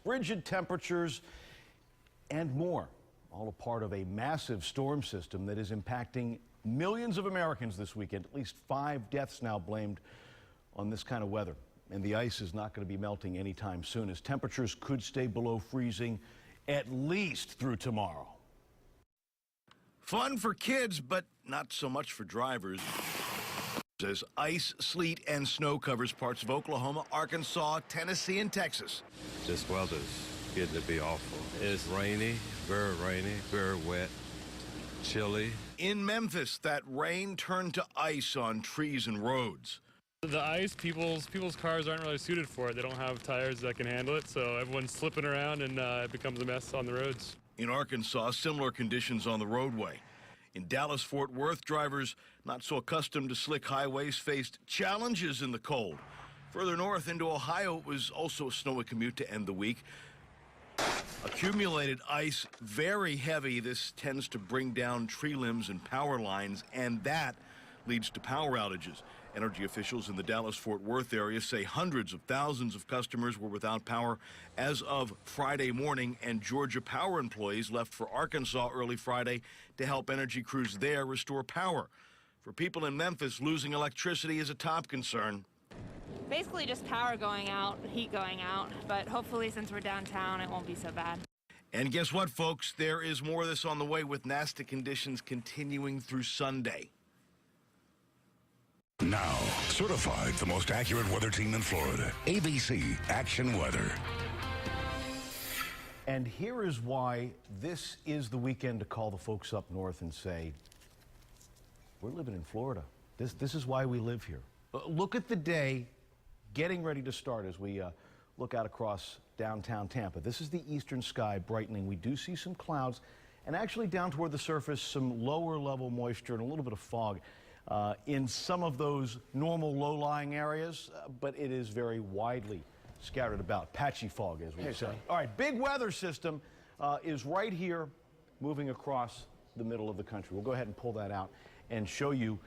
frigid temperatures, and more. All a part of a massive storm system that is impacting millions of Americans this weekend. At least 5 deaths now blamed on this kind of weather. And the ice is not going to be melting anytime soon, as temperatures could stay below freezing at least through tomorrow. Fun for kids, but not so much for drivers, as ice, sleet, and snow covers parts of Oklahoma, Arkansas, Tennessee, and Texas. This weather's getting to be awful. It's rainy, very wet, chilly. In Memphis, that rain turned to ice on trees and roads. The ice, people's cars aren't really suited for it. They don't have tires that can handle it, so everyone's slipping around and it becomes a mess on the roads. In Arkansas, similar conditions on the roadway. In Dallas-Fort Worth, drivers not so accustomed to slick highways faced challenges in the cold. Further north into Ohio, it was also a snowy commute to end the week. Accumulated ice, very heavy. This tends to bring down tree limbs and power lines, and that leads to power outages. Energy officials in the Dallas-Fort Worth area say hundreds of thousands of customers were without power as of Friday morning, and Georgia Power employees left for Arkansas early Friday to help energy crews there restore power. For people in Memphis, losing electricity is a top concern. Basically just power going out, heat going out, but hopefully since we're downtown, it won't be so bad. And guess what, folks? There is more of this on the way, with nasty conditions continuing through Sunday. Now, certified the most accurate weather team in Florida, ABC Action Weather. And here is why this is the weekend to call the folks up north and say, we're living in Florida. This is why we live here. Look at the day getting ready to start as we look out across downtown Tampa. This is the eastern sky brightening. We do see some clouds, and actually down toward the surface, some lower level moisture and a little bit of fog in some of those normal low-lying areas, but it is very widely scattered about. Patchy fog, as we say. All right, big weather system is right here moving across the middle of the country. We'll go ahead and pull that out and show you.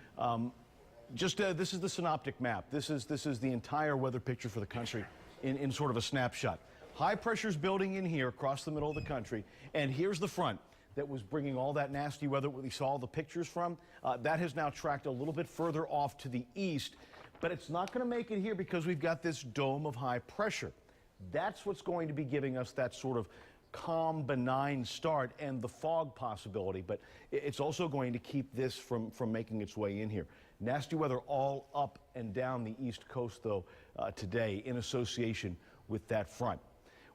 This is the synoptic map. This is the entire weather picture for the country in sort of a snapshot. High pressure's building in here across the middle of the country, and here's the front that was bringing all that nasty weather we saw all the pictures from. That has now tracked a little bit further off to the east, but it's not going to make it here because we've got this dome of high pressure. That's what's going to be giving us that sort of calm, benign start and the fog possibility, but it's also going to keep this from making its way in here. Nasty weather all up and down the east coast, though, today in association with that front.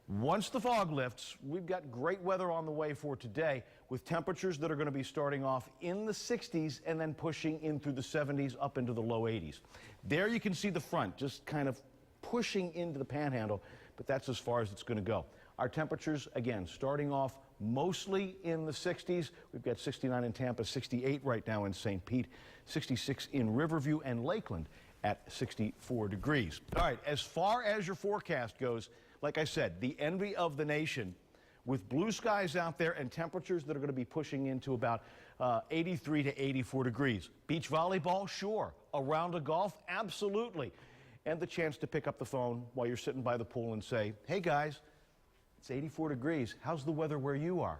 Once the fog lifts, we've got great weather on the way for today, with temperatures that are going to be starting off in the 60s and then pushing in through the 70s up into the low 80s. There you can see the front just kind of pushing into the panhandle, but that's as far as it's going to go. Our temperatures, again, starting off mostly in the 60s. We've got 69 in Tampa, 68 right now in St. Pete, 66 in Riverview and Lakeland at 64 degrees. All right, as far as your forecast goes, like I said, the envy of the nation, with blue skies out there and temperatures that are going to be pushing into about 83 to 84 degrees. Beach volleyball, sure. A round of golf, absolutely. And the chance to pick up the phone while you're sitting by the pool and say, hey guys, it's 84 degrees. How's the weather where you are?